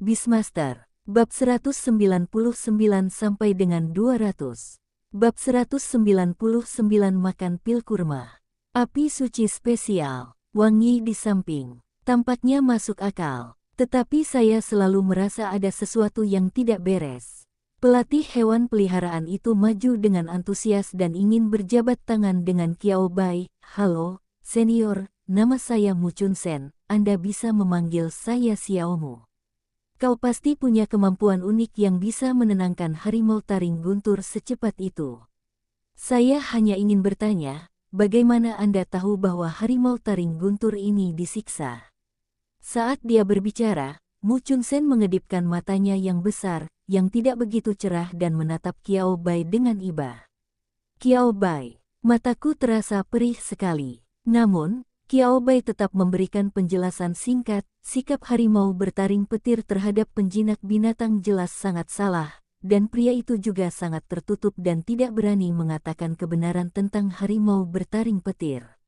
Beastmaster. Bab 199 sampai dengan 200. Bab 199 Makan pil kurma. Api suci spesial. Wangi di samping. Tampaknya masuk akal. Tetapi saya selalu merasa ada sesuatu yang tidak beres. Pelatih hewan peliharaan itu maju dengan antusias dan ingin berjabat tangan dengan Qiao Bai. Halo, senior, nama saya Mu Chun Sen. Anda bisa memanggil saya Xiaomu. Kau pasti punya kemampuan unik yang bisa menenangkan harimau taring guntur secepat itu. Saya hanya ingin bertanya, bagaimana Anda tahu bahwa harimau taring guntur ini disiksa? Saat dia berbicara, Mu Chun Sen mengedipkan matanya yang besar, yang tidak begitu cerah dan menatap Qiao Bai dengan iba. Qiao Bai, mataku terasa perih sekali. Namun, Qiao Bai tetap memberikan penjelasan singkat, sikap harimau bertaring petir terhadap penjinak binatang jelas sangat salah, dan pria itu juga sangat tertutup dan tidak berani mengatakan kebenaran tentang harimau bertaring petir.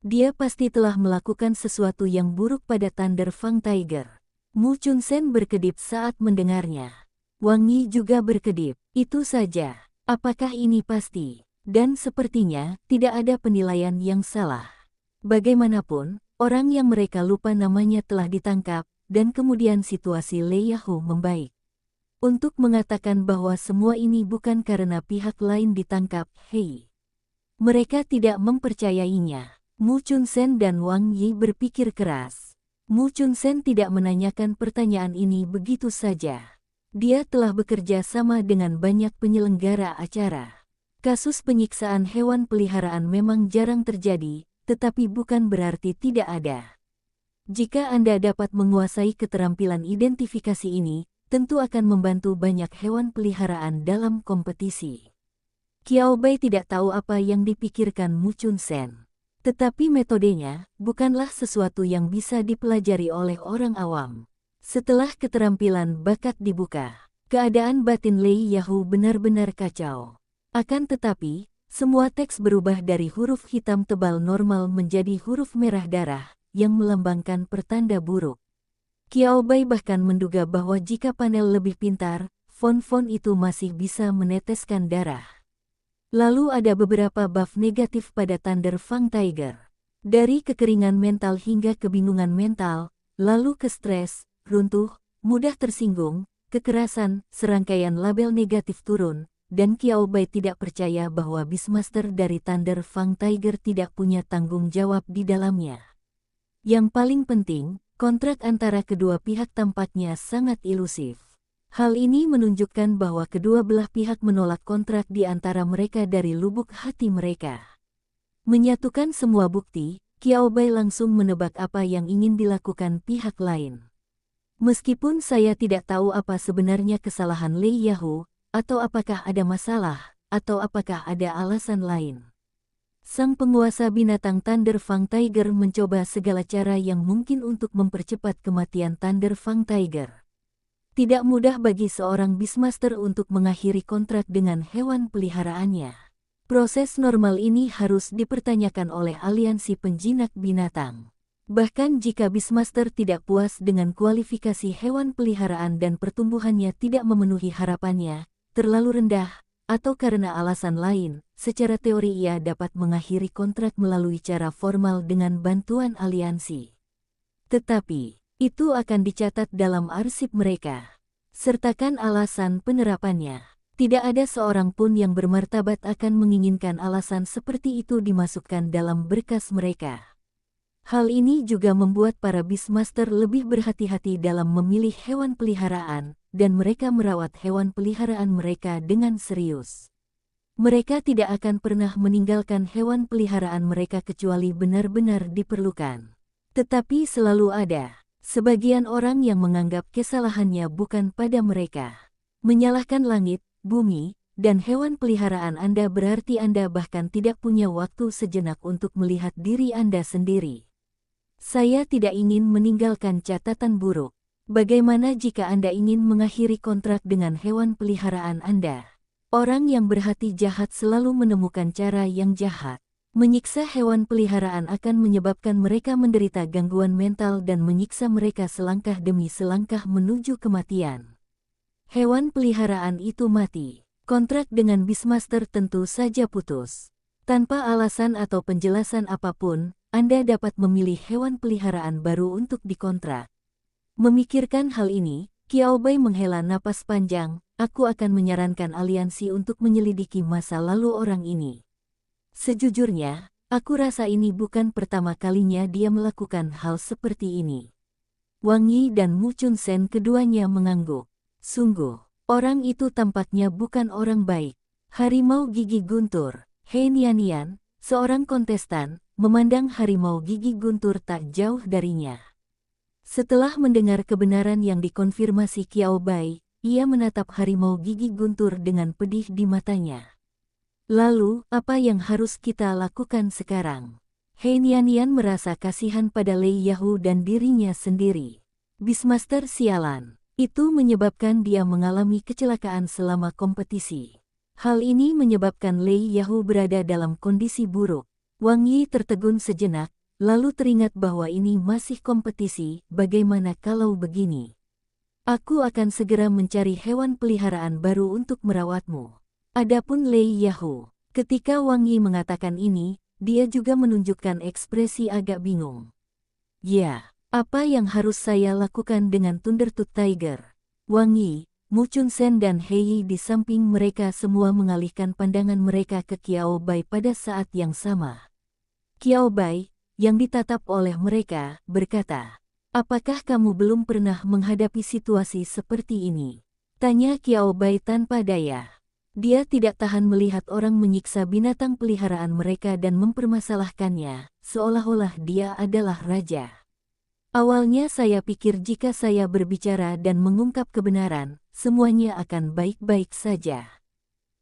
Dia pasti telah melakukan sesuatu yang buruk pada Thunder Fang Tiger. Mu Chun Sen berkedip saat mendengarnya. Wang Yi juga berkedip. Itu saja. Apakah ini pasti? Dan sepertinya tidak ada penilaian yang salah. Bagaimanapun, orang yang mereka lupa namanya telah ditangkap, dan kemudian situasi Lei Yahoo membaik. Untuk mengatakan bahwa semua ini bukan karena pihak lain ditangkap, hei. Mereka tidak mempercayainya. Mu Chun Sen dan Wang Yi berpikir keras. Mu Chun Sen tidak menanyakan pertanyaan ini begitu saja. Dia telah bekerja sama dengan banyak penyelenggara acara. Kasus penyiksaan hewan peliharaan memang jarang terjadi, tetapi bukan berarti tidak ada. Jika Anda dapat menguasai keterampilan identifikasi ini, tentu akan membantu banyak hewan peliharaan dalam kompetisi. Qiao Bai tidak tahu apa yang dipikirkan Mu Chun Sen. Tetapi metodenya bukanlah sesuatu yang bisa dipelajari oleh orang awam. Setelah keterampilan bakat dibuka, keadaan batin Lei Yahoo benar-benar kacau. Akan tetapi, semua teks berubah dari huruf hitam tebal normal menjadi huruf merah darah, yang melambangkan pertanda buruk. Qiao Bai bahkan menduga bahwa jika panel lebih pintar, font-font itu masih bisa meneteskan darah. Lalu ada beberapa buff negatif pada Thunder Fang Tiger. Dari kekeringan mental hingga kebingungan mental, lalu ke stres, runtuh, mudah tersinggung, kekerasan, serangkaian label negatif turun. Dan Qiao Bai tidak percaya bahwa Beastmaster dari Thunder Fang Tiger tidak punya tanggung jawab di dalamnya. Yang paling penting, kontrak antara kedua pihak tampaknya sangat ilusif. Hal ini menunjukkan bahwa kedua belah pihak menolak kontrak di antara mereka dari lubuk hati mereka. Menyatukan semua bukti, Qiao Bai langsung menebak apa yang ingin dilakukan pihak lain. Meskipun saya tidak tahu apa sebenarnya kesalahan Lei Yahoo, atau apakah ada masalah, atau apakah ada alasan lain. Sang penguasa binatang Thunder Fang Tiger mencoba segala cara yang mungkin untuk mempercepat kematian Thunder Fang Tiger. Tidak mudah bagi seorang Beastmaster untuk mengakhiri kontrak dengan hewan peliharaannya. Proses normal ini harus dipertanyakan oleh aliansi penjinak binatang. Bahkan jika Beastmaster tidak puas dengan kualifikasi hewan peliharaan dan pertumbuhannya tidak memenuhi harapannya, terlalu rendah, atau karena alasan lain, secara teori ia dapat mengakhiri kontrak melalui cara formal dengan bantuan aliansi. Tetapi, itu akan dicatat dalam arsip mereka. Sertakan alasan penerapannya. Tidak ada seorang pun yang bermartabat akan menginginkan alasan seperti itu dimasukkan dalam berkas mereka. Hal ini juga membuat para Beastmaster lebih berhati-hati dalam memilih hewan peliharaan, dan mereka merawat hewan peliharaan mereka dengan serius. Mereka tidak akan pernah meninggalkan hewan peliharaan mereka kecuali benar-benar diperlukan. Tetapi selalu ada sebagian orang yang menganggap kesalahannya bukan pada mereka. Menyalahkan langit, bumi, dan hewan peliharaan Anda berarti Anda bahkan tidak punya waktu sejenak untuk melihat diri Anda sendiri. Saya tidak ingin meninggalkan catatan buruk. Bagaimana jika Anda ingin mengakhiri kontrak dengan hewan peliharaan Anda? Orang yang berhati jahat selalu menemukan cara yang jahat. Menyiksa hewan peliharaan akan menyebabkan mereka menderita gangguan mental dan menyiksa mereka selangkah demi selangkah menuju kematian. Hewan peliharaan itu mati. Kontrak dengan Beastmaster tentu saja putus. Tanpa alasan atau penjelasan apapun, Anda dapat memilih hewan peliharaan baru untuk dikontrak. Memikirkan hal ini, Qiaobai menghela napas panjang. Aku akan menyarankan aliansi untuk menyelidiki masa lalu orang ini. Sejujurnya, aku rasa ini bukan pertama kalinya dia melakukan hal seperti ini. Wang Yi dan Mu Chunsen keduanya mengangguk. Sungguh, orang itu tampaknya bukan orang baik. Harimau gigi guntur. He Nian, seorang kontestan, memandang harimau gigi guntur tak jauh darinya. Setelah mendengar kebenaran yang dikonfirmasi Qiaobai, ia menatap harimau gigi guntur dengan pedih di matanya. Lalu, apa yang harus kita lakukan sekarang? He Nian merasa kasihan pada Lei Yahu dan dirinya sendiri. Beastmaster sialan. Itu menyebabkan dia mengalami kecelakaan selama kompetisi. Hal ini menyebabkan Lei Yahu berada dalam kondisi buruk. Wang Yi tertegun sejenak, lalu teringat bahwa ini masih kompetisi, bagaimana kalau begini? Aku akan segera mencari hewan peliharaan baru untuk merawatmu. Adapun Lei Yahu, ketika Wang Yi mengatakan ini, dia juga menunjukkan ekspresi agak bingung. Ya, apa yang harus saya lakukan dengan Thundertooth Tiger? Wang Yi, Mu Chunsen dan He Yi di samping mereka semua mengalihkan pandangan mereka ke Qiaobai pada saat yang sama. Qiaobai, yang ditatap oleh mereka, berkata, "Apakah kamu belum pernah menghadapi situasi seperti ini?" Tanya Qiaobai tanpa daya. Dia tidak tahan melihat orang menyiksa binatang peliharaan mereka dan mempermasalahkannya, seolah-olah dia adalah raja. Awalnya saya pikir jika saya berbicara dan mengungkap kebenaran, semuanya akan baik-baik saja.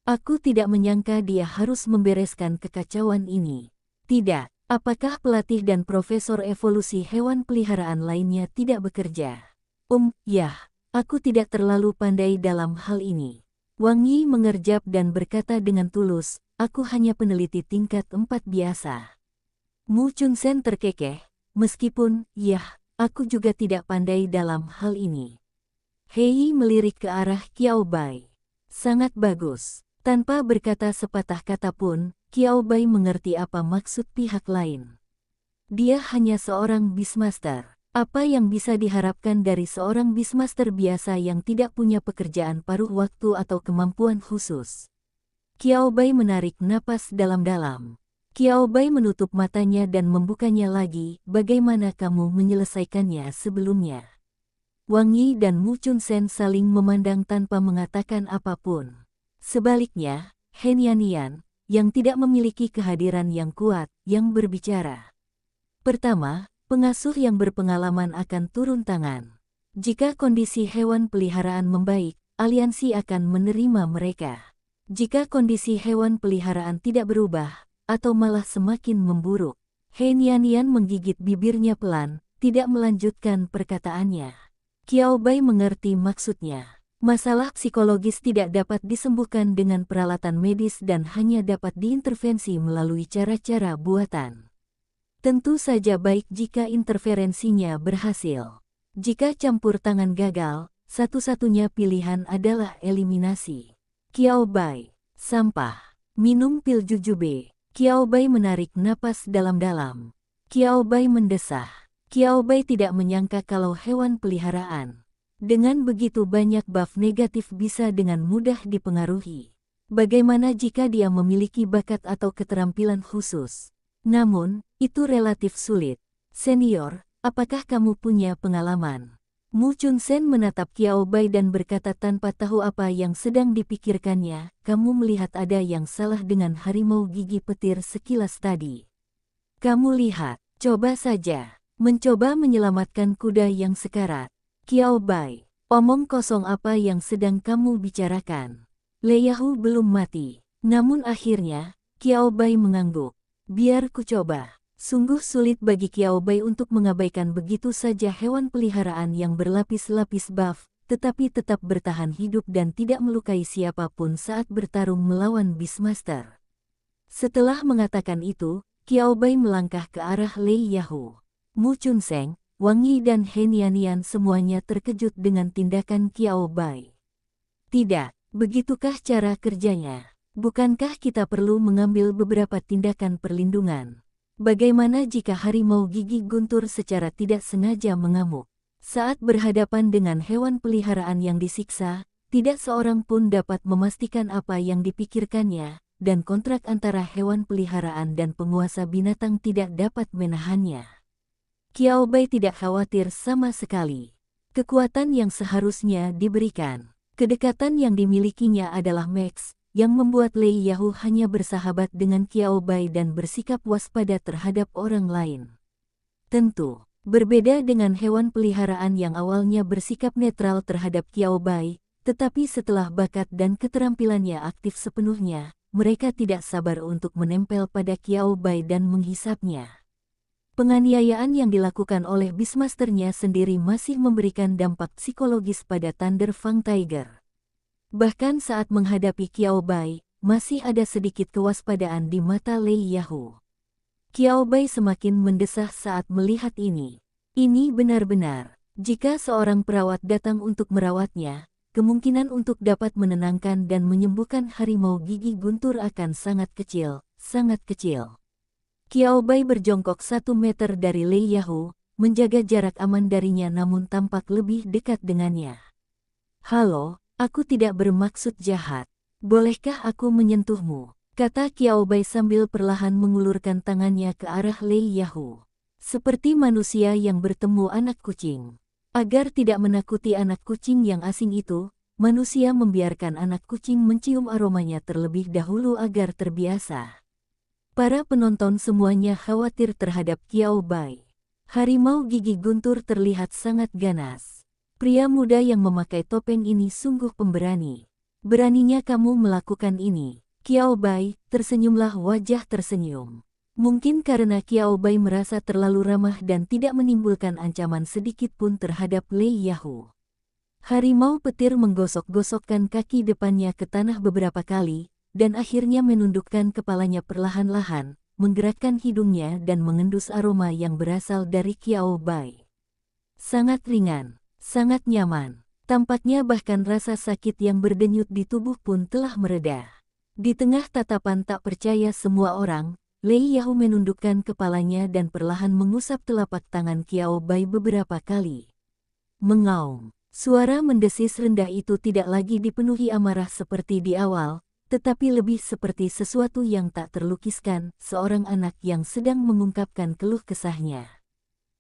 Aku tidak menyangka dia harus membereskan kekacauan ini. Tidak, apakah pelatih dan profesor evolusi hewan peliharaan lainnya tidak bekerja? Ya, aku tidak terlalu pandai dalam hal ini. Wang Yi mengerjap dan berkata dengan tulus, aku hanya peneliti tingkat 4 biasa. Mu Chunsen terkekeh, meskipun, aku juga tidak pandai dalam hal ini. He Yi melirik ke arah Qiaobai. Sangat bagus. Tanpa berkata sepatah kata pun, Qiaobai mengerti apa maksud pihak lain. Dia hanya seorang Beastmaster. Apa yang bisa diharapkan dari seorang Beastmaster biasa yang tidak punya pekerjaan paruh waktu atau kemampuan khusus? Qiaobai menarik napas dalam-dalam. Qiaobai menutup matanya dan membukanya lagi. Bagaimana kamu menyelesaikannya sebelumnya? Wang Yi dan Mu Chunsen saling memandang tanpa mengatakan apapun. Sebaliknya, He Nian, yang tidak memiliki kehadiran yang kuat, yang berbicara. Pertama, pengasuh yang berpengalaman akan turun tangan. Jika kondisi hewan peliharaan membaik, aliansi akan menerima mereka. Jika kondisi hewan peliharaan tidak berubah, atau malah semakin memburuk, He Nian menggigit bibirnya pelan, tidak melanjutkan perkataannya. Qiaobai mengerti maksudnya. Masalah psikologis tidak dapat disembuhkan dengan peralatan medis dan hanya dapat diintervensi melalui cara-cara buatan. Tentu saja baik jika interferensinya berhasil. Jika campur tangan gagal, satu-satunya pilihan adalah eliminasi. Qiaobai, sampah, minum pil jujube. Qiaobai menarik napas dalam-dalam. Qiaobai mendesah. Qiaobai tidak menyangka kalau hewan peliharaan dengan begitu banyak buff negatif bisa dengan mudah dipengaruhi. Bagaimana jika dia memiliki bakat atau keterampilan khusus? Namun, itu relatif sulit. Senior, apakah kamu punya pengalaman? Mu Chunsen menatap Qiaobai dan berkata tanpa tahu apa yang sedang dipikirkannya, kamu melihat ada yang salah dengan harimau gigi petir sekilas tadi. Kamu lihat, coba saja, mencoba menyelamatkan kuda yang sekarat. Qiaobai, omong kosong apa yang sedang kamu bicarakan? Lei Yahu belum mati. Namun akhirnya, Qiaobai mengangguk. Biar ku coba. Sungguh sulit bagi Qiaobai untuk mengabaikan begitu saja hewan peliharaan yang berlapis-lapis buff, tetapi tetap bertahan hidup dan tidak melukai siapapun saat bertarung melawan Beastmaster. Setelah mengatakan itu, Qiao Bai melangkah ke arah Lei Yahu. Mu Chunseng, Wang Yi dan He Nianian semuanya terkejut dengan tindakan Qiao Bai. Tidak, begitukah cara kerjanya? Bukankah kita perlu mengambil beberapa tindakan perlindungan? Bagaimana jika harimau gigi guntur secara tidak sengaja mengamuk? Saat berhadapan dengan hewan peliharaan yang disiksa, tidak seorang pun dapat memastikan apa yang dipikirkannya, dan kontrak antara hewan peliharaan dan penguasa binatang tidak dapat menahannya. Qiao Bai tidak khawatir sama sekali. Kekuatan yang seharusnya diberikan. Kedekatan yang dimilikinya adalah Max, yang membuat Lei Yahu hanya bersahabat dengan Qiao Bai dan bersikap waspada terhadap orang lain. Tentu, berbeda dengan hewan peliharaan yang awalnya bersikap netral terhadap Qiao Bai, tetapi setelah bakat dan keterampilannya aktif sepenuhnya, mereka tidak sabar untuk menempel pada Qiao Bai dan menghisapnya. Penganiayaan yang dilakukan oleh Beastmaster-nya sendiri masih memberikan dampak psikologis pada Thunder Fang Tiger. Bahkan saat menghadapi Qiao Bai, masih ada sedikit kewaspadaan di mata Lei Yahu. Qiao Bai semakin mendesah saat melihat ini. Ini benar-benar, jika seorang perawat datang untuk merawatnya, kemungkinan untuk dapat menenangkan dan menyembuhkan harimau gigi guntur akan sangat kecil, sangat kecil. Qiao Bai berjongkok 1 meter dari Lei Yahu, menjaga jarak aman darinya namun tampak lebih dekat dengannya. Halo, aku tidak bermaksud jahat. Bolehkah aku menyentuhmu? Kata Qiao Bai sambil perlahan mengulurkan tangannya ke arah Lei Yahu. Seperti manusia yang bertemu anak kucing. Agar tidak menakuti anak kucing yang asing itu, manusia membiarkan anak kucing mencium aromanya terlebih dahulu agar terbiasa. Para penonton semuanya khawatir terhadap Qiao Bai. Harimau gigi guntur terlihat sangat ganas. Pria muda yang memakai topeng ini sungguh pemberani. Beraninya kamu melakukan ini. Qiao Bai, tersenyumlah wajah tersenyum. Mungkin karena Qiao Bai merasa terlalu ramah dan tidak menimbulkan ancaman sedikit pun terhadap Lei Yahu. Harimau petir menggosok-gosokkan kaki depannya ke tanah beberapa kali, dan akhirnya menundukkan kepalanya perlahan-lahan, menggerakkan hidungnya dan mengendus aroma yang berasal dari Qiao Bai. Sangat ringan, sangat nyaman. Tampaknya bahkan rasa sakit yang berdenyut di tubuh pun telah mereda. Di tengah tatapan tak percaya semua orang, Lei Yahu menundukkan kepalanya dan perlahan mengusap telapak tangan Qiao Bai beberapa kali. Mengaum. Suara mendesis rendah itu tidak lagi dipenuhi amarah seperti di awal, tetapi lebih seperti sesuatu yang tak terlukiskan, seorang anak yang sedang mengungkapkan keluh kesahnya.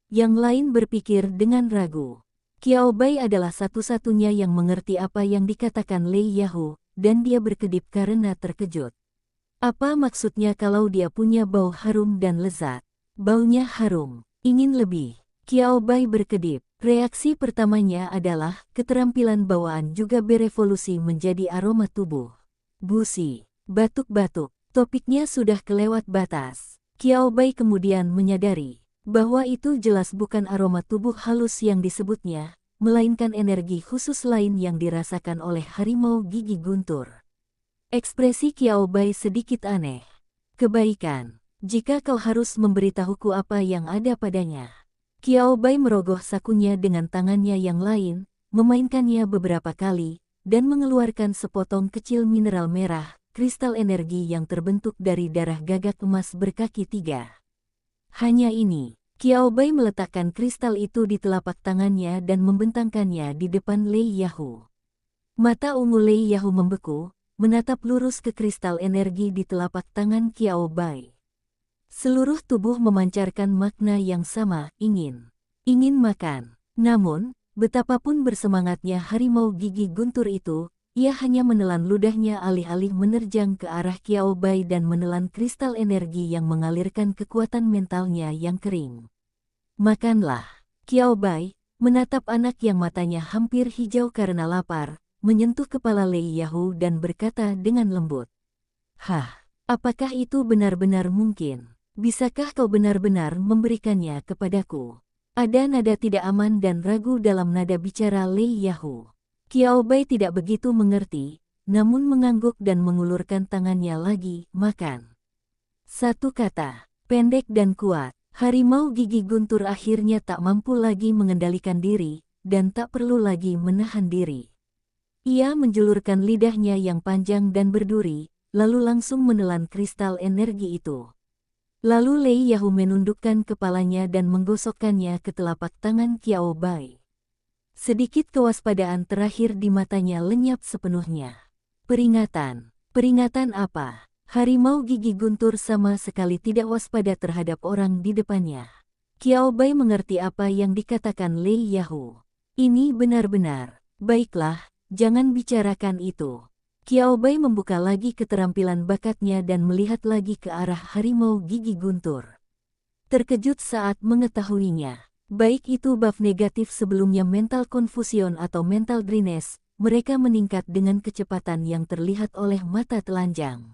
Yang lain berpikir dengan ragu. Qiao Bai adalah satu-satunya yang mengerti apa yang dikatakan Lei Yahu, dan dia berkedip karena terkejut. Apa maksudnya kalau dia punya bau harum dan lezat? Baunya harum, ingin lebih. Qiao Bai berkedip. Reaksi pertamanya adalah keterampilan bawaan juga berevolusi menjadi aroma tubuh. Busi, batuk-batuk, topiknya sudah kelewat batas. Qiao Bai kemudian menyadari bahwa itu jelas bukan aroma tubuh halus yang disebutnya, melainkan energi khusus lain yang dirasakan oleh harimau gigi guntur. Ekspresi Qiao Bai sedikit aneh. Kebaikan, jika kau harus memberitahuku apa yang ada padanya. Qiao Bai merogoh sakunya dengan tangannya yang lain, memainkannya beberapa kali, dan mengeluarkan sepotong kecil mineral merah, kristal energi yang terbentuk dari darah gagak emas berkaki 3. Hanya ini. Qiao Bai meletakkan kristal itu di telapak tangannya dan membentangkannya di depan Lei Yahu. Mata ungu Lei Yahu membeku, menatap lurus ke kristal energi di telapak tangan Qiao Bai. Seluruh tubuh memancarkan makna yang sama, ingin makan. Namun, betapapun bersemangatnya harimau gigi guntur itu, ia hanya menelan ludahnya alih-alih menerjang ke arah Qiao Bai dan menelan kristal energi yang mengalirkan kekuatan mentalnya yang kering. Makanlah. Qiao Bai menatap anak yang matanya hampir hijau karena lapar, menyentuh kepala Lei Yahu dan berkata dengan lembut. Hah, apakah itu benar-benar mungkin? Bisakah kau benar-benar memberikannya kepadaku? Ada nada tidak aman dan ragu dalam nada bicara Lei Yahu. Qiao Bai tidak begitu mengerti, namun mengangguk dan mengulurkan tangannya lagi, makan. Satu kata, pendek dan kuat. Harimau gigi guntur akhirnya tak mampu lagi mengendalikan diri, dan tak perlu lagi menahan diri. Ia menjulurkan lidahnya yang panjang dan berduri, lalu langsung menelan kristal energi itu. Lalu Lei Yahu menundukkan kepalanya dan menggosokkannya ke telapak tangan Qiao Bai. Sedikit kewaspadaan terakhir di matanya lenyap sepenuhnya. Peringatan. Peringatan apa? Harimau gigi guntur sama sekali tidak waspada terhadap orang di depannya. Qiao Bai mengerti apa yang dikatakan Lei Yahu. Ini benar-benar. Baiklah, jangan bicarakan itu. Qiao Bai membuka lagi keterampilan bakatnya dan melihat lagi ke arah harimau gigi guntur. Terkejut saat mengetahuinya. Baik itu buff negatif sebelumnya mental confusion atau mental dryness, mereka meningkat dengan kecepatan yang terlihat oleh mata telanjang.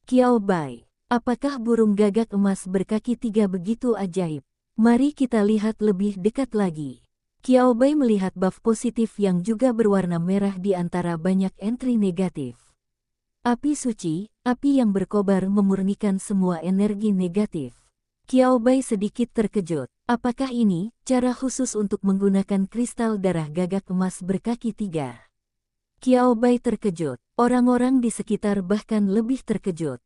Qiao Bai, apakah burung gagak emas berkaki 3 begitu ajaib? Mari kita lihat lebih dekat lagi. Qiao Bai melihat buff positif yang juga berwarna merah di antara banyak entry negatif. Api suci, api yang berkobar memurnikan semua energi negatif. Qiao Bai sedikit terkejut. Apakah ini cara khusus untuk menggunakan kristal darah gagak emas berkaki 3? Qiao Bai terkejut. Orang-orang di sekitar bahkan lebih terkejut.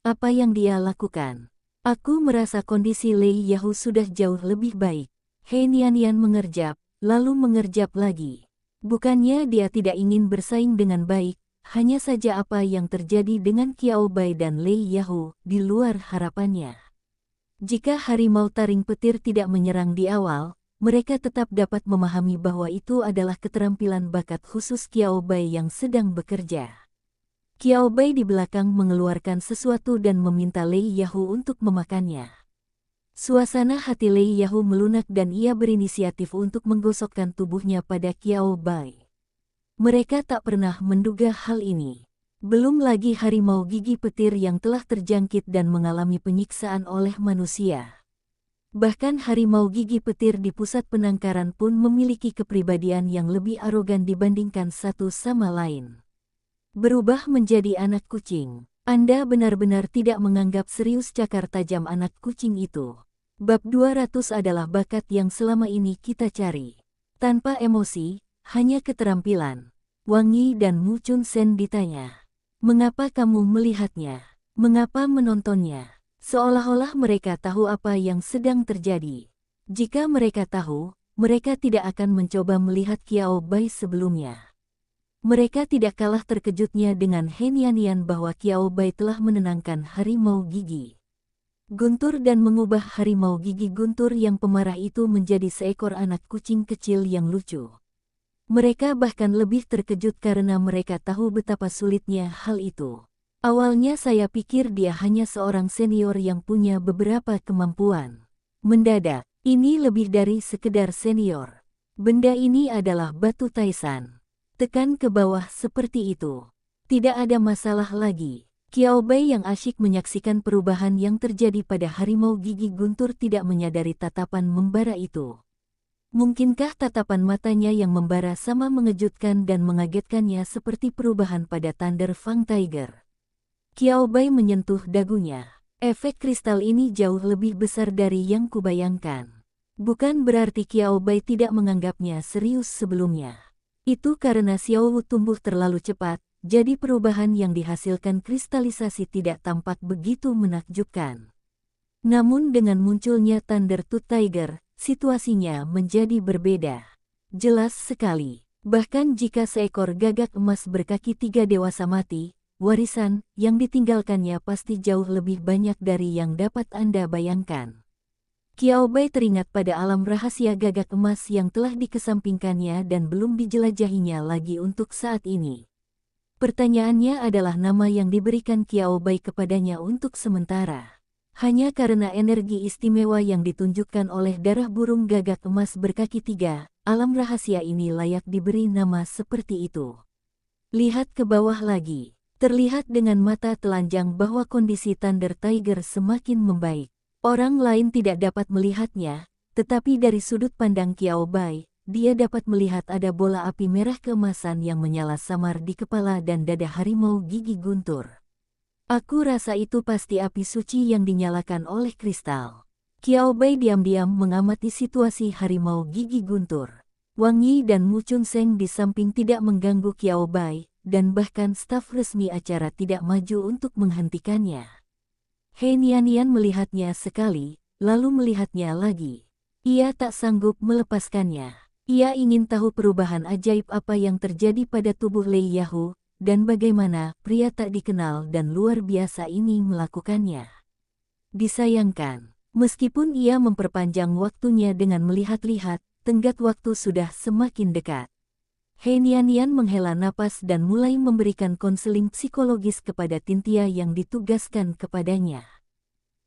Apa yang dia lakukan? Aku merasa kondisi Lei Yahu sudah jauh lebih baik. He Nian mengerjap, lalu mengerjap lagi. Bukannya dia tidak ingin bersaing dengan baik, hanya saja apa yang terjadi dengan Qiao Bai dan Lei Yahu di luar harapannya. Jika harimau taring petir tidak menyerang di awal, mereka tetap dapat memahami bahwa itu adalah keterampilan bakat khusus Qiao Bai yang sedang bekerja. Qiao Bai di belakang mengeluarkan sesuatu dan meminta Lei Yahu untuk memakannya. Suasana hati Lei Yahu melunak dan ia berinisiatif untuk menggosokkan tubuhnya pada Qiao Bai. Mereka tak pernah menduga hal ini. Belum lagi harimau gigi petir yang telah terjangkit dan mengalami penyiksaan oleh manusia. Bahkan harimau gigi petir di pusat penangkaran pun memiliki kepribadian yang lebih arogan dibandingkan satu sama lain. Berubah menjadi anak kucing. Anda benar-benar tidak menganggap serius cakar tajam anak kucing itu. Bab 200 adalah bakat yang selama ini kita cari. Tanpa emosi, hanya keterampilan. Wang Yi dan Mu Chun Sen ditanya. Mengapa kamu melihatnya? Mengapa menontonnya? Seolah-olah mereka tahu apa yang sedang terjadi. Jika mereka tahu, mereka tidak akan mencoba melihat Qiao Bai sebelumnya. Mereka tidak kalah terkejutnya dengan He Nian bahwa Qiao Bai telah menenangkan harimau gigi guntur dan mengubah harimau gigi guntur yang pemarah itu menjadi seekor anak kucing kecil yang lucu. Mereka bahkan lebih terkejut karena mereka tahu betapa sulitnya hal itu. Awalnya saya pikir dia hanya seorang senior yang punya beberapa kemampuan. Mendadak, ini lebih dari sekedar senior. Benda ini adalah batu taisan. Tekan ke bawah seperti itu. Tidak ada masalah lagi. Qiao Bai yang asyik menyaksikan perubahan yang terjadi pada harimau gigi guntur tidak menyadari tatapan membara itu. Mungkinkah tatapan matanya yang membara sama mengejutkan dan mengagetkannya seperti perubahan pada Thunder Fang Tiger? Qiao Bai menyentuh dagunya. Efek kristal ini jauh lebih besar dari yang kubayangkan. Bukan berarti Qiao Bai tidak menganggapnya serius sebelumnya. Itu karena Xiao Wu tumbuh terlalu cepat, jadi perubahan yang dihasilkan kristalisasi tidak tampak begitu menakjubkan. Namun dengan munculnya Thunder Tooth Tiger, situasinya menjadi berbeda. Jelas sekali. Bahkan jika seekor gagak emas berkaki 3 dewasa mati, warisan yang ditinggalkannya pasti jauh lebih banyak dari yang dapat Anda bayangkan. Qiao Bai teringat pada alam rahasia gagak emas yang telah dikesampingkannya dan belum dijelajahinya lagi untuk saat ini. Pertanyaannya adalah nama yang diberikan Qiao Bai kepadanya untuk sementara. Hanya karena energi istimewa yang ditunjukkan oleh darah burung gagak emas berkaki 3, alam rahasia ini layak diberi nama seperti itu. Lihat ke bawah lagi. Terlihat dengan mata telanjang bahwa kondisi Thunder Tiger semakin membaik. Orang lain tidak dapat melihatnya, tetapi dari sudut pandang Qiao Bai, dia dapat melihat ada bola api merah keemasan yang menyala samar di kepala dan dada harimau gigi guntur. Aku rasa itu pasti api suci yang dinyalakan oleh kristal. Qiao Bai diam-diam mengamati situasi harimau gigi guntur. Wang Yi dan Mu Chunseng di samping tidak mengganggu Qiao Bai, dan bahkan staf resmi acara tidak maju untuk menghentikannya. He Nianian melihatnya sekali, lalu melihatnya lagi. Ia tak sanggup melepaskannya. Ia ingin tahu perubahan ajaib apa yang terjadi pada tubuh Lei Yahu, dan bagaimana pria tak dikenal dan luar biasa ini melakukannya. Disayangkan, meskipun ia memperpanjang waktunya dengan melihat-lihat, tenggat waktu sudah semakin dekat. He Nianian menghela napas dan mulai memberikan konseling psikologis kepada Tintia yang ditugaskan kepadanya.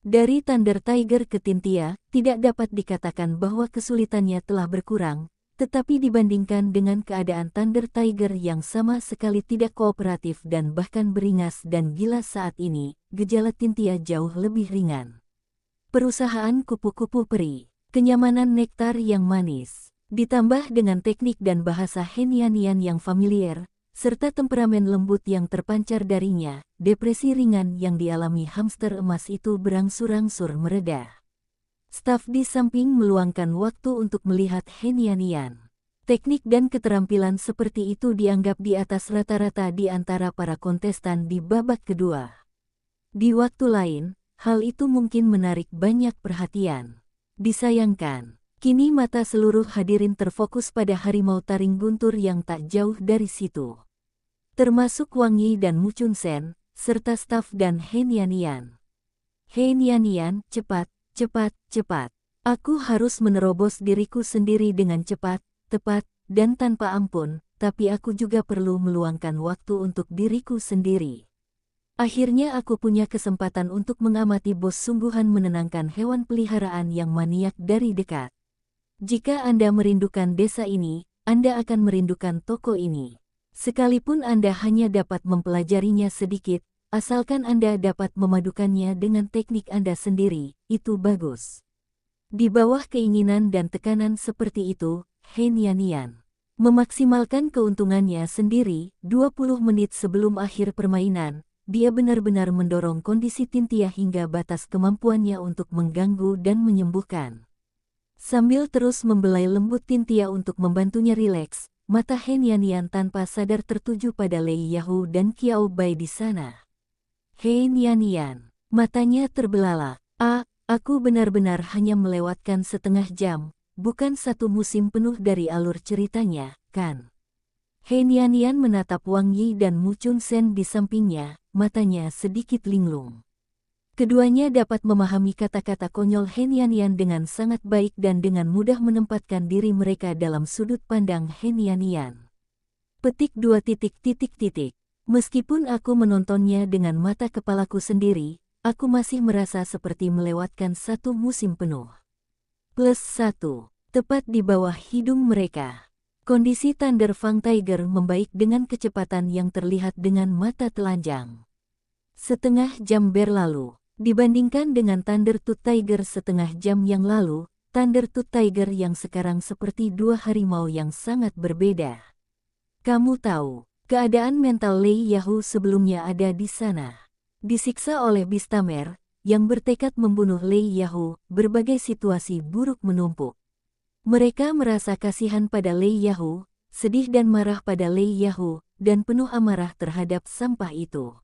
Dari Thunder Tiger ke Tintia, tidak dapat dikatakan bahwa kesulitannya telah berkurang, tetapi dibandingkan dengan keadaan Thunder Tiger yang sama sekali tidak kooperatif dan bahkan beringas dan gila saat ini, gejala Tintia jauh lebih ringan. Perusahaan kupu-kupu peri, kenyamanan nektar yang manis, ditambah dengan teknik dan bahasa He Nianian yang familiar, serta temperamen lembut yang terpancar darinya, depresi ringan yang dialami hamster emas itu berangsur-angsur mereda. Staf di samping meluangkan waktu untuk melihat He Nianian. Teknik dan keterampilan seperti itu dianggap di atas rata-rata di antara para kontestan di babak kedua. Di waktu lain, hal itu mungkin menarik banyak perhatian. Disayangkan, kini mata seluruh hadirin terfokus pada harimau taring guntur yang tak jauh dari situ. Termasuk Wang Yi dan Mu Chunsen, serta staf dan He Nianian. He Nianian, cepat, cepat, cepat. Aku harus menerobos diriku sendiri dengan cepat, tepat, dan tanpa ampun, tapi aku juga perlu meluangkan waktu untuk diriku sendiri. Akhirnya aku punya kesempatan untuk mengamati bos sungguhan menenangkan hewan peliharaan yang maniak dari dekat. Jika Anda merindukan desa ini, Anda akan merindukan toko ini. Sekalipun Anda hanya dapat mempelajarinya sedikit, asalkan Anda dapat memadukannya dengan teknik Anda sendiri, itu bagus. Di bawah keinginan dan tekanan seperti itu, He Nianian memaksimalkan keuntungannya sendiri. 20 menit sebelum akhir permainan, dia benar-benar mendorong kondisi Tintia hingga batas kemampuannya untuk mengganggu dan menyembuhkan. Sambil terus membelai lembut Tintia untuk membantunya rileks, mata He Nianian tanpa sadar tertuju pada Lei Yahu dan Qiao Bai di sana. He Nianian, matanya terbelalak. Aku benar-benar hanya melewatkan setengah jam, bukan satu musim penuh dari alur ceritanya, kan? He Nianian menatap Wang Yi dan Mu Chunsen di sampingnya, matanya sedikit linglung. Keduanya dapat memahami kata-kata konyol He Nianian dengan sangat baik dan dengan mudah menempatkan diri mereka dalam sudut pandang He Nianian. Petik 2. Meskipun aku menontonnya dengan mata kepalaku sendiri, aku masih merasa seperti melewatkan satu musim penuh. +1. Tepat di bawah hidung mereka. Kondisi Thunder Fang Tiger membaik dengan kecepatan yang terlihat dengan mata telanjang. Setengah jam berlalu. Dibandingkan dengan Thunder Tooth Tiger setengah jam yang lalu, Thunder Tooth Tiger yang sekarang seperti dua harimau yang sangat berbeda. Kamu tahu, keadaan mental Lei Yahu sebelumnya ada di sana. Disiksa oleh Bistamer, yang bertekad membunuh Lei Yahu, berbagai situasi buruk menumpuk. Mereka merasa kasihan pada Lei Yahu, sedih dan marah pada Lei Yahu, dan penuh amarah terhadap sampah itu.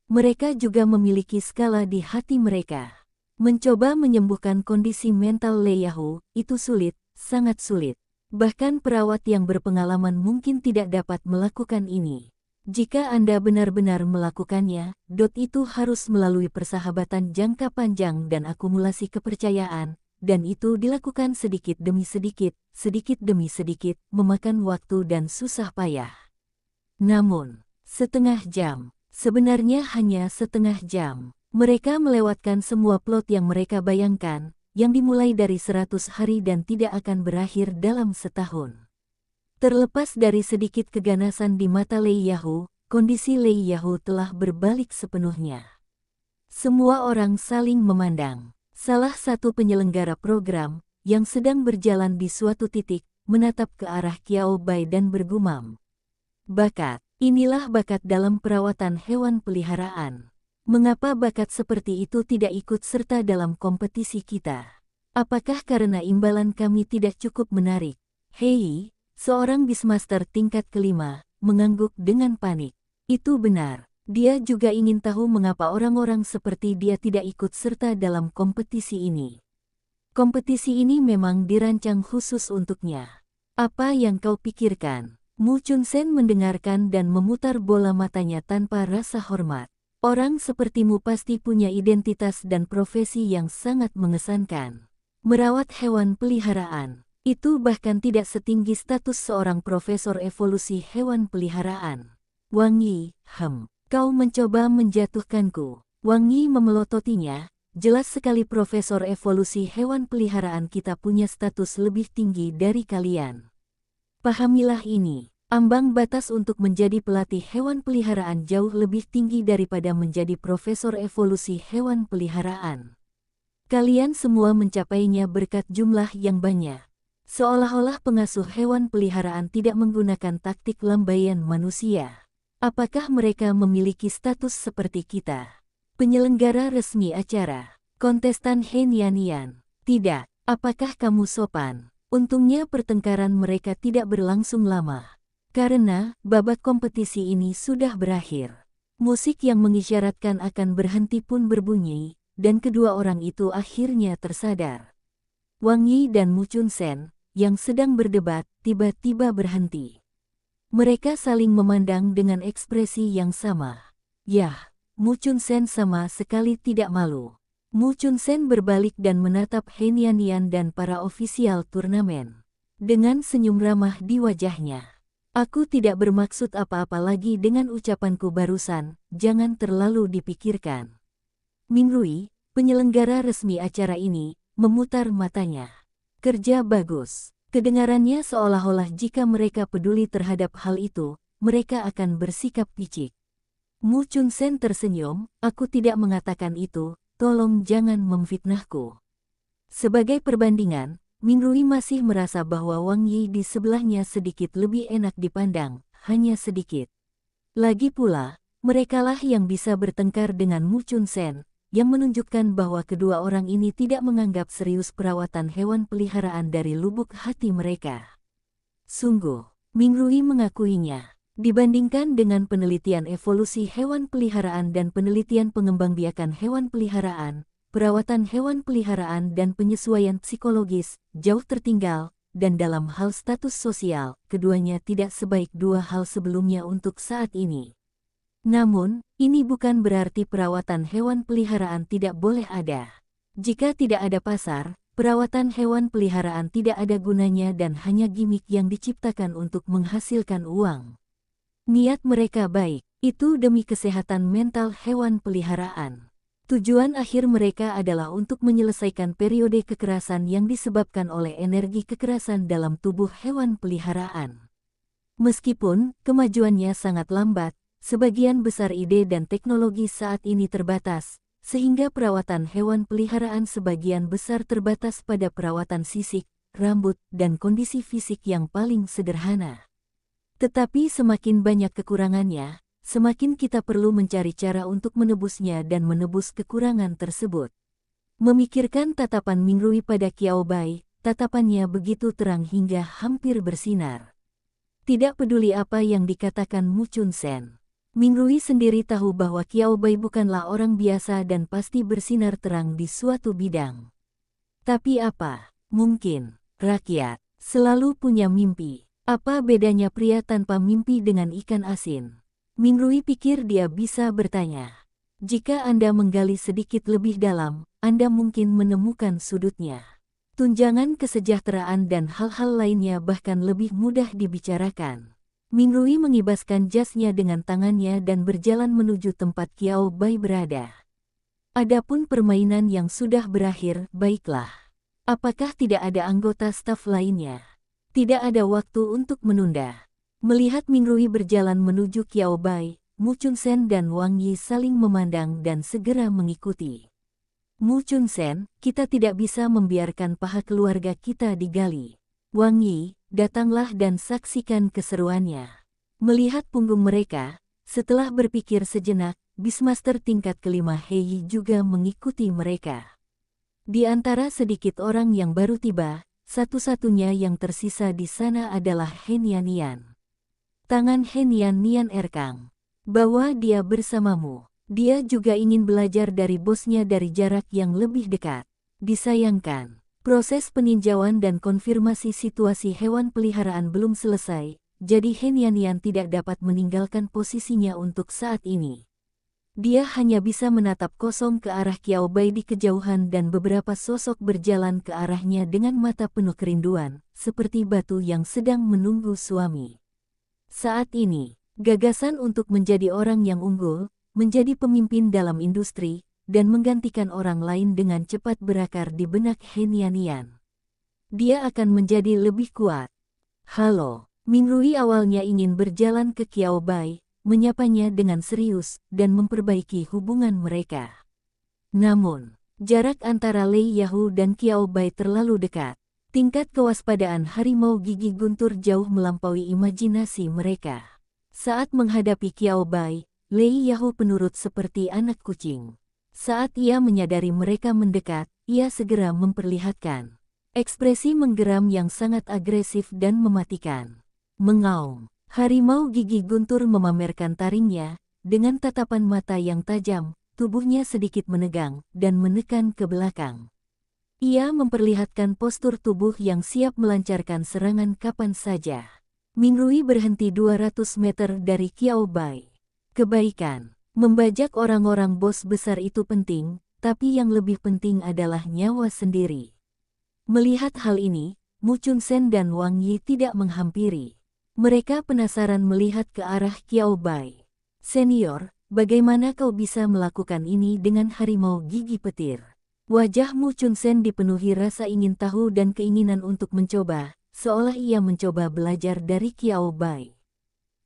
Mereka juga memiliki skala di hati mereka. Mencoba menyembuhkan kondisi mental Lei Yahu, itu sulit, sangat sulit. Bahkan perawat yang berpengalaman mungkin tidak dapat melakukan ini. Jika Anda benar-benar melakukannya, itu harus melalui persahabatan jangka panjang dan akumulasi kepercayaan, dan itu dilakukan sedikit demi sedikit demi sedikit, memakan waktu dan susah payah. Namun, setengah jam, sebenarnya hanya setengah jam, mereka melewatkan semua plot yang mereka bayangkan, yang dimulai dari 100 hari dan tidak akan berakhir dalam setahun. Terlepas dari sedikit keganasan di mata Lei Yahu, kondisi Lei Yahu telah berbalik sepenuhnya. Semua orang saling memandang. Salah satu penyelenggara program, yang sedang berjalan di suatu titik, menatap ke arah Qiao Bai dan bergumam. Bakat, inilah bakat dalam perawatan hewan peliharaan. Mengapa bakat seperti itu tidak ikut serta dalam kompetisi kita? Apakah karena imbalan kami tidak cukup menarik? Hei, seorang Beastmaster tingkat kelima, mengangguk dengan panik. Itu benar. Dia juga ingin tahu mengapa orang-orang seperti dia tidak ikut serta dalam kompetisi ini. Kompetisi ini memang dirancang khusus untuknya. Apa yang kau pikirkan? Mu Chunsen mendengarkan dan memutar bola matanya tanpa rasa hormat. Orang sepertimu pasti punya identitas dan profesi yang sangat mengesankan. Merawat hewan peliharaan. Itu bahkan tidak setinggi status seorang profesor evolusi hewan peliharaan. Wang Yi, kau mencoba menjatuhkanku. Wang Yi memelototinya, jelas sekali profesor evolusi hewan peliharaan kita punya status lebih tinggi dari kalian. Pahamilah ini, ambang batas untuk menjadi pelatih hewan peliharaan jauh lebih tinggi daripada menjadi profesor evolusi hewan peliharaan. Kalian semua mencapainya berkat jumlah yang banyak. Seolah-olah pengasuh hewan peliharaan tidak menggunakan taktik lambaian manusia. Apakah mereka memiliki status seperti kita? Penyelenggara resmi acara. Kontestan He Nian. Tidak. Apakah kamu sopan? Untungnya pertengkaran mereka tidak berlangsung lama. Karena babak kompetisi ini sudah berakhir. Musik yang mengisyaratkan akan berhenti pun berbunyi, dan kedua orang itu akhirnya tersadar. Wang Yi dan Mu Chunsen, yang sedang berdebat, tiba-tiba berhenti. Mereka saling memandang dengan ekspresi yang sama. Yah, Mu Chunsen sama sekali tidak malu. Mu Chunsen berbalik dan menatap He Nian dan para ofisial turnamen. Dengan senyum ramah di wajahnya. Aku tidak bermaksud apa-apa lagi dengan ucapanku barusan, jangan terlalu dipikirkan. Ming Rui, penyelenggara resmi acara ini, memutar matanya. Kerja bagus. Kedengarannya seolah-olah jika mereka peduli terhadap hal itu, mereka akan bersikap picik. Mu Chunsen tersenyum, aku tidak mengatakan itu, tolong jangan memfitnahku. Sebagai perbandingan, Ming Rui masih merasa bahwa Wang Yi di sebelahnya sedikit lebih enak dipandang, hanya sedikit. Lagi pula, merekalah yang bisa bertengkar dengan Mu Chunsen, yang menunjukkan bahwa kedua orang ini tidak menganggap serius perawatan hewan peliharaan dari lubuk hati mereka. Sungguh, Ming Rui mengakuinya. Dibandingkan dengan penelitian evolusi hewan peliharaan dan penelitian pengembangbiakan hewan peliharaan, perawatan hewan peliharaan dan penyesuaian psikologis jauh tertinggal, dan dalam hal status sosial, keduanya tidak sebaik dua hal sebelumnya untuk saat ini. Namun, ini bukan berarti perawatan hewan peliharaan tidak boleh ada. Jika tidak ada pasar, perawatan hewan peliharaan tidak ada gunanya dan hanya gimik yang diciptakan untuk menghasilkan uang. Niat mereka baik, itu demi kesehatan mental hewan peliharaan. Tujuan akhir mereka adalah untuk menyelesaikan periode kekerasan yang disebabkan oleh energi kekerasan dalam tubuh hewan peliharaan. Meskipun kemajuannya sangat lambat, sebagian besar ide dan teknologi saat ini terbatas, sehingga perawatan hewan peliharaan sebagian besar terbatas pada perawatan sisik, rambut, dan kondisi fisik yang paling sederhana. Tetapi semakin banyak kekurangannya, semakin kita perlu mencari cara untuk menebusnya dan menebus kekurangan tersebut. Memikirkan tatapan Ming Rui pada Qiao Bai, tatapannya begitu terang hingga hampir bersinar. Tidak peduli apa yang dikatakan Mu Chunsen. Ming Rui sendiri tahu bahwa Qiao Bai bukanlah orang biasa dan pasti bersinar terang di suatu bidang. Tapi apa? Mungkin, rakyat, selalu punya mimpi. Apa bedanya pria tanpa mimpi dengan ikan asin? Ming Rui pikir dia bisa bertanya. Jika Anda menggali sedikit lebih dalam, Anda mungkin menemukan sudutnya. Tunjangan kesejahteraan dan hal-hal lainnya bahkan lebih mudah dibicarakan. Ming Rui mengibaskan jasnya dengan tangannya dan berjalan menuju tempat Qiao Bai berada. Adapun permainan yang sudah berakhir, baiklah. Apakah tidak ada anggota staf lainnya? Tidak ada waktu untuk menunda. Melihat Ming Rui berjalan menuju Qiao Bai, Mu Chunsen dan Wang Yi saling memandang dan segera mengikuti. Mu Chunsen, kita tidak bisa membiarkan paha keluarga kita digali. Wang Yi, datanglah dan saksikan keseruannya. Melihat punggung mereka, setelah berpikir sejenak, Beastmaster tingkat kelima Hei juga mengikuti mereka. Di antara sedikit orang yang baru tiba, satu-satunya yang tersisa di sana adalah He Nian. Tangan He Nian erkang. Bawa dia bersamamu. Dia juga ingin belajar dari bosnya dari jarak yang lebih dekat. Disayangkan, proses peninjauan dan konfirmasi situasi hewan peliharaan belum selesai, jadi He Nian tidak dapat meninggalkan posisinya untuk saat ini. Dia hanya bisa menatap kosong ke arah Qiao Bai di kejauhan dan beberapa sosok berjalan ke arahnya dengan mata penuh kerinduan, seperti batu yang sedang menunggu suami. Saat ini, gagasan untuk menjadi orang yang unggul, menjadi pemimpin dalam industri, dan menggantikan orang lain dengan cepat berakar di benak He Nian. Dia akan menjadi lebih kuat. Halo, Mingrui awalnya ingin berjalan ke Qiao Bai, menyapanya dengan serius, dan memperbaiki hubungan mereka. Namun, jarak antara Lei Yahu dan Qiao Bai terlalu dekat. Tingkat kewaspadaan harimau gigi guntur jauh melampaui imajinasi mereka. Saat menghadapi Qiao Bai, Lei Yahu penurut seperti anak kucing. Saat ia menyadari mereka mendekat, ia segera memperlihatkan ekspresi menggeram yang sangat agresif dan mematikan. Mengaum. Harimau gigi guntur memamerkan taringnya, dengan tatapan mata yang tajam, tubuhnya sedikit menegang, dan menekan ke belakang. Ia memperlihatkan postur tubuh yang siap melancarkan serangan kapan saja. Mingrui berhenti 200 meter dari Qiao Bai. Kebaikan, membajak orang-orang bos besar itu penting, tapi yang lebih penting adalah nyawa sendiri. Melihat hal ini, Mu Chunsen dan Wang Yi tidak menghampiri. Mereka penasaran melihat ke arah Qiao Bai. Senior, bagaimana kau bisa melakukan ini dengan harimau gigi petir? Wajah Mu Chunsen dipenuhi rasa ingin tahu dan keinginan untuk mencoba, seolah ia mencoba belajar dari Qiao Bai.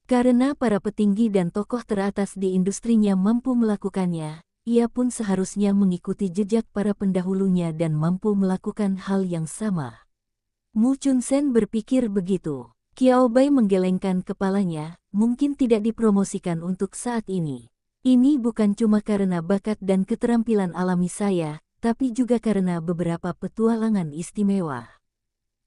Karena para petinggi dan tokoh teratas di industrinya mampu melakukannya, ia pun seharusnya mengikuti jejak para pendahulunya dan mampu melakukan hal yang sama. Mu Chunsen berpikir begitu. Qiao Bai menggelengkan kepalanya, mungkin tidak dipromosikan untuk saat ini. Ini bukan cuma karena bakat dan keterampilan alami saya, tapi juga karena beberapa petualangan istimewa.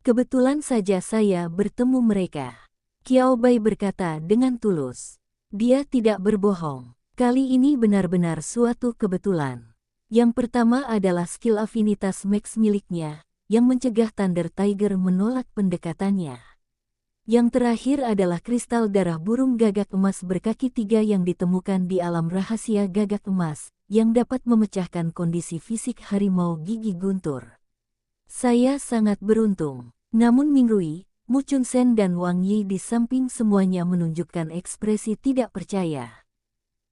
Kebetulan saja saya bertemu mereka. Qiao Bai berkata dengan tulus. Dia tidak berbohong. Kali ini benar-benar suatu kebetulan. Yang pertama adalah skill afinitas max miliknya, yang mencegah Thunder Tiger menolak pendekatannya. Yang terakhir adalah kristal darah burung gagak emas berkaki 3 yang ditemukan di alam rahasia gagak emas, yang dapat memecahkan kondisi fisik harimau gigi guntur. Saya sangat beruntung. Namun Mingrui, Mu Chunsen dan Wang Yi di samping semuanya menunjukkan ekspresi tidak percaya.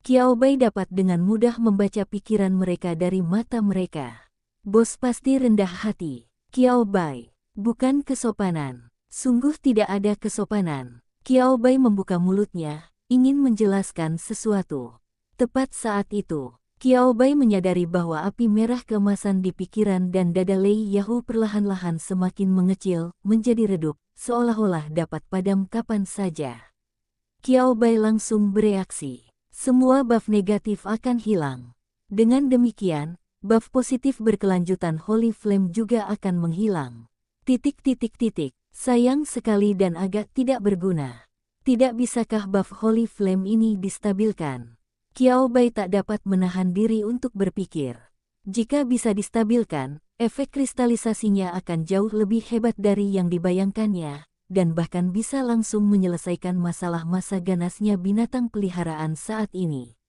Qiao Bai dapat dengan mudah membaca pikiran mereka dari mata mereka. Bos pasti rendah hati. Qiao Bai, bukan kesopanan. Sungguh tidak ada kesopanan. Qiao Bai membuka mulutnya, ingin menjelaskan sesuatu. Tepat saat itu, Qiao Bai menyadari bahwa api merah keemasan di pikiran dan dada Lei Yahu perlahan-lahan semakin mengecil, menjadi redup, seolah-olah dapat padam kapan saja. Qiao Bai langsung bereaksi. Semua buff negatif akan hilang. Dengan demikian, buff positif berkelanjutan Holy Flame juga akan menghilang. Sayang sekali dan agak tidak berguna. Tidak bisakah buff Holy Flame ini distabilkan? Qiao Bai tak dapat menahan diri untuk berpikir. Jika bisa distabilkan, efek kristalisasinya akan jauh lebih hebat dari yang dibayangkannya, dan bahkan bisa langsung menyelesaikan masalah masa ganasnya binatang peliharaan saat ini.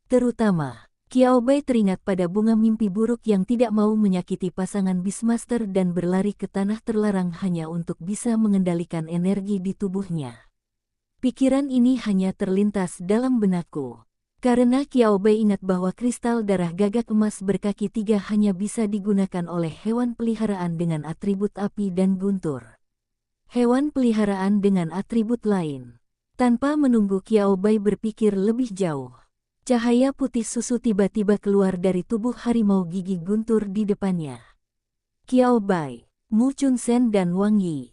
Terutama, Qiao Bai teringat pada bunga mimpi buruk yang tidak mau menyakiti pasangan Beastmaster dan berlari ke tanah terlarang hanya untuk bisa mengendalikan energi di tubuhnya. Pikiran ini hanya terlintas dalam benakku. Karena Qiao Bai ingat bahwa kristal darah gagak emas berkaki 3 hanya bisa digunakan oleh hewan peliharaan dengan atribut api dan guntur. Hewan peliharaan dengan atribut lain. Tanpa menunggu Qiao Bai berpikir lebih jauh. Cahaya putih susu tiba-tiba keluar dari tubuh harimau gigi guntur di depannya. Qiao Bai, Mu Chunsen dan Wang Yi,